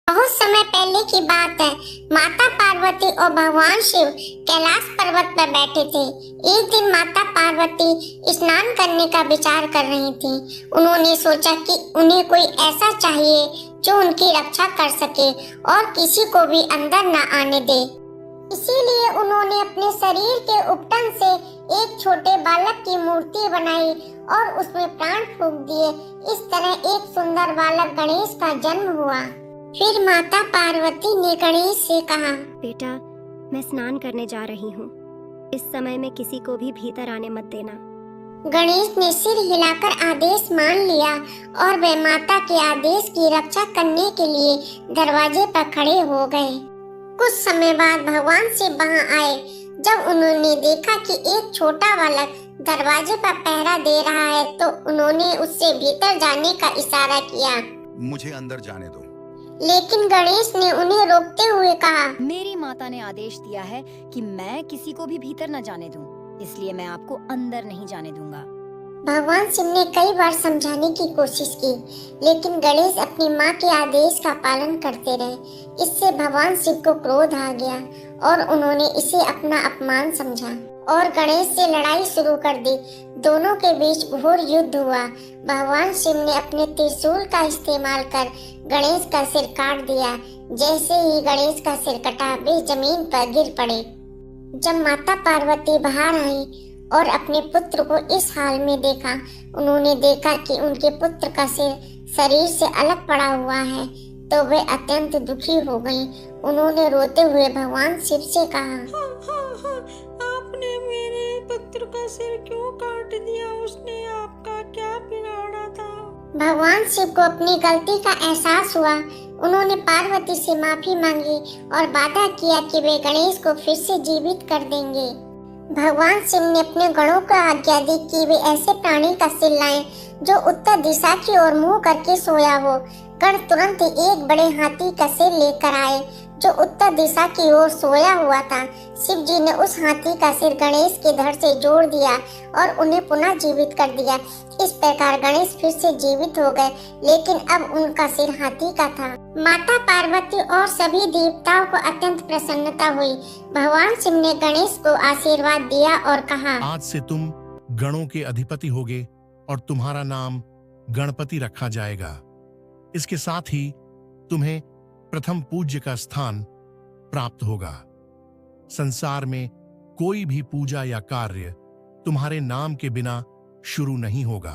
बहुत समय पहले की बात है। माता पार्वती और भगवान शिव कैलाश पर्वत पर बैठे थे। एक दिन माता पार्वती स्नान करने का विचार कर रही थी। उन्होंने सोचा कि उन्हें कोई ऐसा चाहिए जो उनकी रक्षा कर सके और किसी को भी अंदर न आने दे। इसीलिए उन्होंने अपने शरीर के उपटन से एक छोटे बालक की मूर्ति बनाई और उसमें प्राण फूंक दिए। इस तरह एक सुंदर बालक गणेश का जन्म हुआ। फिर माता पार्वती ने गणेश से कहा, बेटा, मैं स्नान करने जा रही हूँ। इस समय में किसी को भी भीतर आने मत देना। गणेश ने सिर हिलाकर आदेश मान लिया और वे माता के आदेश की रक्षा करने के लिए दरवाजे पर खड़े हो गए। कुछ समय बाद भगवान शिव वहां आए। जब उन्होंने देखा कि एक छोटा बालक दरवाजे पर पहरा दे रहा है तो उन्होंने उससे भीतर जाने का इशारा किया। मुझे अंदर जाने दो। लेकिन गणेश ने उन्हें रोकते हुए कहा, मेरी माता ने आदेश दिया है कि मैं किसी को भी भीतर न जाने दूं, इसलिए मैं आपको अंदर नहीं जाने दूंगा। भगवान शिव ने कई बार समझाने की कोशिश की, लेकिन गणेश अपनी माँ के आदेश का पालन करते रहे। इससे भगवान शिव को क्रोध आ गया और उन्होंने इसे अपना अपमान समझा और गणेश से लड़ाई शुरू कर दी। दोनों के बीच घोर युद्ध हुआ। भगवान शिव ने अपने त्रिशूल का इस्तेमाल कर गणेश का सिर काट दिया। जैसे ही गणेश का सिर कटा, वे जमीन पर गिर पड़े। जब माता पार्वती बाहर आई और अपने पुत्र को इस हाल में देखा, उन्होंने देखा कि उनके पुत्र का सिर शरीर से अलग पड़ा हुआ है, तो वे अत्यंत दुखी हो गईं। उन्होंने रोते हुए भगवान शिव से कहा, आपने मेरे पुत्र का सिर क्यों काट दिया? उसने आपका क्या बिगाड़ा था? भगवान शिव को अपनी गलती का एहसास हुआ। उन्होंने पार्वती से माफी मांगी और वादा किया कि वे गणेश को फिर से जीवित कर देंगे। भगवान शिव ने अपने गणों को आज्ञा दी कि वे ऐसे प्राणी का सिर लाएं जो उत्तर दिशा की ओर मुंह करके सोया हो। गण तुरंत ही एक बड़े हाथी का सिर लेकर आए जो उत्तर दिशा की ओर सोया हुआ था। शिव जी ने उस हाथी का सिर गणेश के धड़ से जोड़ दिया और उन्हें पुनः जीवित कर दिया। इस प्रकार गणेश फिर से जीवित हो गए, लेकिन अब उनका सिर हाथी का था। माता पार्वती और सभी देवताओं को अत्यंत प्रसन्नता हुई। भगवान शिव ने गणेश को आशीर्वाद दिया और कहा, आज से तुम गणों के अधिपति होगे और तुम्हारा नाम गणपति रखा जाएगा। इसके साथ ही तुम्हें प्रथम पूज्य का स्थान प्राप्त होगा। संसार में कोई भी पूजा या कार्य तुम्हारे नाम के बिना शुरू नहीं होगा।